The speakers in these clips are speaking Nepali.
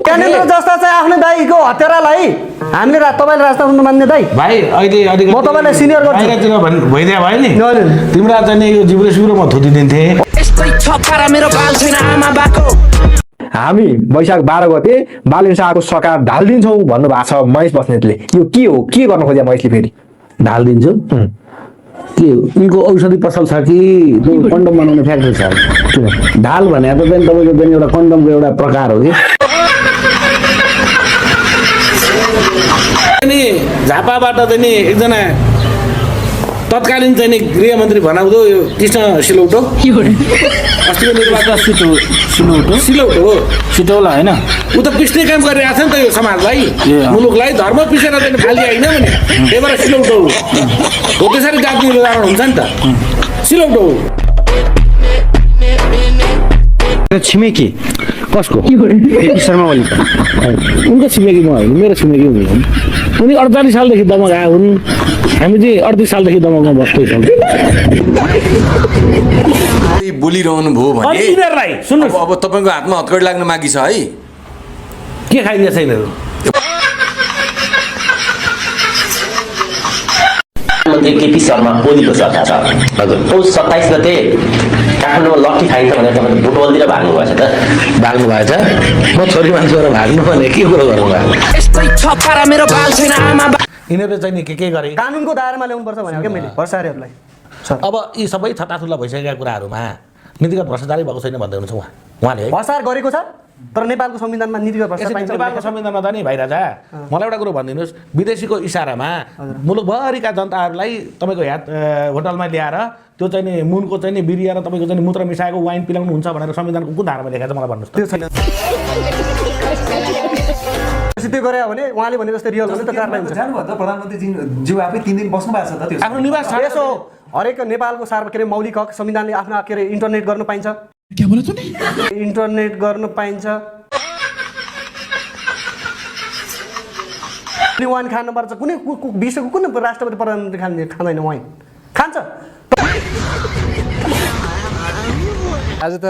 ज्ञानेन्द्र जस्ता चाहिँ आफ्नो दाइको हत्यारालाई हामीले तपाईँले रास्ता हुनु मान्ने दाइ भाइ अहिले अलिकति म तपाईँलाई सिनियर गर्छु बाहिरतिर भइदिया भयो नि तिम्रो चाहिँ यो जिब्रो सिब्रोमा थुदिदिन्थे हामी वैशाख 12 गते बालिन शाहको सकार ढालिदिन्छौँ भन्नुभएको छ महेश बस्नेतले यो के हो के गर्न खोज्या महेशले फेरि ढालिदिन्छु के उनको औषधि पसल छ कि कन्डम बनाउने फ्याक्ट्री छ ढाल भनेको चाहिँ तपाईँको चाहिँ एउटा कन्डमको एउटा प्रकार हो कि अनि झापाबाट चाहिँ नि एकजना तत्कालीन चाहिँ नि गृहमन्त्री भनाउँदो यो कृष्ण सिलौटो अस्तिको निर्वाचन सिलौटो हो सिटौला होइन ऊ त पिस्ने काम गरिरहेको छ नि त यो समाजलाई मुलुकलाई धर्म पिसेर चाहिँ फाली होइन भने त्यही भएर सिलौटो हो त्यसरी जाति उदाहरण हुन्छ नि त सिलौटो हो छिमेकी कसको शर्मा ओली उनको छिमेकी म होइन मेरो छिमेकी हुन् उनी 48 सालदेखि दमक आए हुन् हामी चाहिँ 38 सालदेखि दमकमा बस्दैछौँ बोलिरहनु भयो भने सुन्नुहोस् अब तपाईँको हातमा हतकडी लाग्न बाँकी छ है के खाइने छैन मन्त्री केपी शर्मा ओलीको चर्चा छ हजुर पौष 27 गते काठमाडौँमा लट्ठी खाइन्छ भनेर तपाईँ बुटवलतिर भाग्नु भएछ त भाग्नु भएछ म छोरी मान्छेबाट भाग्नु भने के कुरो गर्नु भयो यिनीहरूले चाहिँ नि के गरे कानुनको दायरामा ल्याउनुपर्छ भनेको क्या मैले भ्रष्टाचारीहरूलाई अब यी सबै थताथुल्ला भइसकेका कुराहरूमा नीतिगत भ्रष्टाचारै भएको छैन भन्दै हुनुहुन्छ उहाँले भ्रष्टाचार गरेको छ तर नेपालको संविधानमा नीतिगत भ्रष्टाचार पाइन्छ नेपालको संविधानमा त नि भाइ राजा मलाई एउटा कुरो भनिदिनुहोस् विदेशीको इसारामा मुलुकभरिका जनताहरूलाई तपाईँको होटलमा ल्याएर त्यो चाहिँ नि मुनको चाहिँ नि बिरिया र तपाईँको चाहिँ मूत्र मिसाएको वाइन पिलाउनु हुन्छ भनेर संविधानको कुन धारामा लेखेको छ मलाई भन्नुहोस् त्यो छैन सिद्ध गरे भने उहाँले भने जस्तै रियल भने त कारबाही हुन्छ जानुभयो त प्रधानमन्त्री ज्यू आफै 3 दिन बस्नु भएको छ त त्यो आफ्नो निवास छ यसो हरेक नेपालको के अरे मौलिक हक संविधानले आफ्नो के अरे इन्टरनेट गर्न पाइन्छ इन्टरनेट गर्न पाइन्छ वाइन खानुपर्छ कुनै विश्वको कुनै राष्ट्रपति प्रधानमन्त्री खाँदैन वाइन खान्छ आज त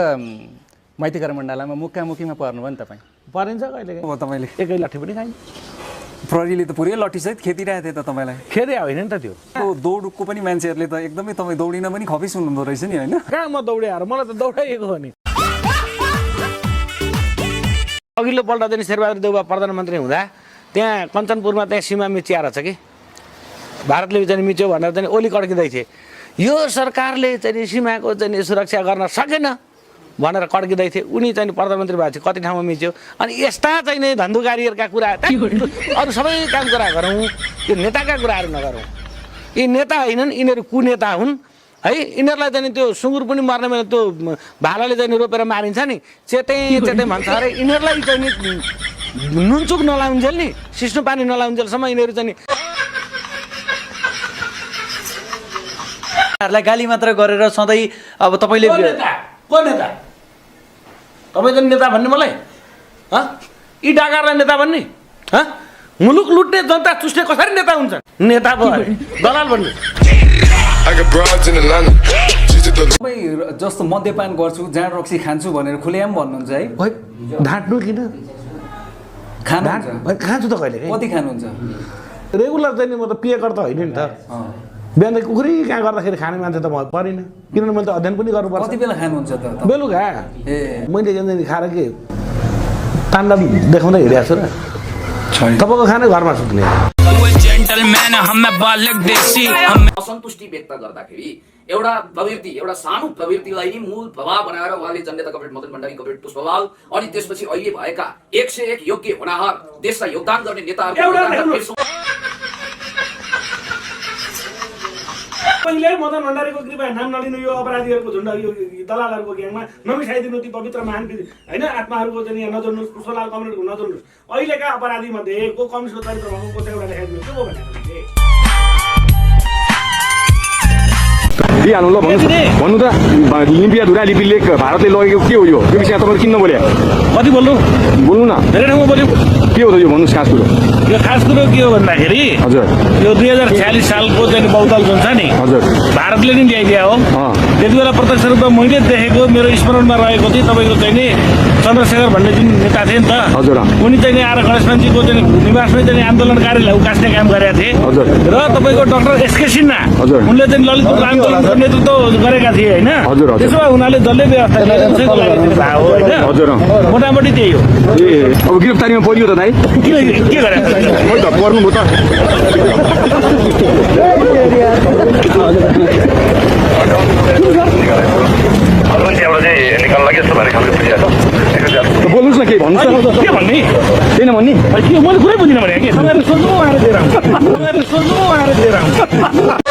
मैतीघर मण्डलामा मुक्कामुखीमा पर्नुभयो नि तपाईँ परिन्छ कहिले अब तपाईँले एकै लाठी पनि खाइन्छ प्रहरीले त पुरै लट्ठीसहित खेदिरहेको थियो त तपाईँलाई खेदे होइन नि त त्यो दौडको पनि मान्छेहरूले त एकदमै तपाईँ दौडिन पनि खपिस हुनुहुँदो रहेछ नि होइन कहाँ म दौडेँ मलाई त दौडाइएको हो नि अघिल्लो पल्ट चाहिँ शेरबहादुर देउवा प्रधानमन्त्री हुँदा त्यहाँ कञ्चनपुरमा त्यहाँ सीमा मिचिएर छ कि भारतले चाहिँ मिच्यो भनेर चाहिँ ओली कड्किँदै थिए यो सरकारले चाहिँ सीमाको चाहिँ सुरक्षा गर्न सकेन भनेर कड्किँदै थिए उनी चाहिँ प्रधानमन्त्री भएको थियो कति ठाउँमा मिच्यो अनि यस्ता चाहिँ नि धन्धुकारीहरूका कुरा अरू सबै काम कुरा गरौँ यो नेताका कुराहरू नगरौँ यी नेता होइनन् यिनीहरू कुनेता हुन् है यिनीहरूलाई चाहिँ त्यो सुँगुर पनि मर्ने बेला त्यो भालाले चाहिँ रोपेर मारिन्छ नि चेतै भन्छ अरे यिनीहरूलाई चाहिँ नि नुनचुक नलाउन्जेल नि सिस्नो पानी नलाउन्जेलसम्म यिनीहरू चाहिँ लाई गाली मात्र गरेर सधैँ अब तपाईँले को नेता तपाईँ चाहिँ नेता भन्ने मलाई यी डाकाहरूलाई नेता भन्ने मुलुक लुट्ने जनता चुस्ने कसरी नेता हुन्छ नेता भयो दलाल भन्ने तपाईँ जस्तो मद्यपान गर्छु जाँड रक्सी खान्छु भनेर खुलेआम भन्नुहुन्छ है ढाँट्नु किन खान्छु त कहिले कति खानुहुन्छ रेगुलर चाहिँ म त पिएकर त होइन नि त बिहान कुखुरी कहाँ गर्दाखेरि खाने मान्छे त म परिनँ किनभने मैले त अध्ययन पनि गर्नुपर्छ कति बेला खानुहुन्छ त बेलुका मैले खाएर के ताण्डव देखाउँदै हिँडेको छु र तपाईँको खाने घरमा सुत्ने असन्तुष्टि व्यक्त गर्दाखेरि एउटा प्रवृत्ति एउटा सानो प्रवृत्तिलाई नै मूल प्रभाव बनाएर उहाँले जननेता कमरेड मदन भण्डारी कमरेड पुष्पलाल अनि त्यसपछि अहिले भएका 101 योग्य होनाहार देशलाई योगदान गर्ने नेताहरू पहिले मदन भण्डारीको कृपया नाम नलिनु यो अपराधीहरूको झुन्ड यो दलालहरूको ग्याङमा नमिसाइदिनु ती पवित्र महान होइन आत्माहरूको चाहिँ यहाँ नजोड्नुहोस् पुष्पलाल कमरेडको नजोड्नुहोस् अहिलेका अपराधी मध्ये को कम्युनिस्टको चरित्र भएको कसै एउटा लेखाइदिनु के हो दिइहाल्नु ल भन्नु त लिम्पिया धुरा लिपि लेख भारतले लगेको के हो यो विषयमा तपाईँ किन नबोले कति बोल्नु बोल्नु न धेरै ठाउँमा बोल्यो के हो त यो भन्नुहोस् खास कुरो यो खास कुरो के हो भन्दाखेरि हजुर यो 2046 सालको चाहिँ बहुदल जुन छ नि हजुर भारतले नै ल्याइदिया हो त्यति बेला प्रत्यक्ष रूपमा मैले देखेको मेरो स्मरणमा रहेको चाहिँ तपाईँको चाहिँ नि चन्द्रशेखर भन्ने जुन नेता थिए नि त हजुर उनी चाहिँ नि आएर गणेशमानजीको चाहिँ निवासमै चाहिँ आन्दोलनकारीलाई उकास्ने काम गरेका थिए हजुर र तपाईँको डाक्टर एसके सिन्हा हजुर उनले चाहिँ ललितपुर आन्दोलनको नेतृत्व गरेका थिए होइन हजुर, हजुर। त्यसो भए उनीहरूले जसले व्यवस्था गरेर उसैको लागि दिनुभएको हो होइन हजुर मोटामोटी त्यही हो ए अब गिरफ्तारीमा परियो त दाइ के गरे खै त पर्नुभयो त बोल्नुहोस् न केही भन्नुहोस् के भन्ने किन भन्ने के मैले कुरै बुझिनँ भने कि तपाईँहरूले सोध्नु आएर दिएर आउँछ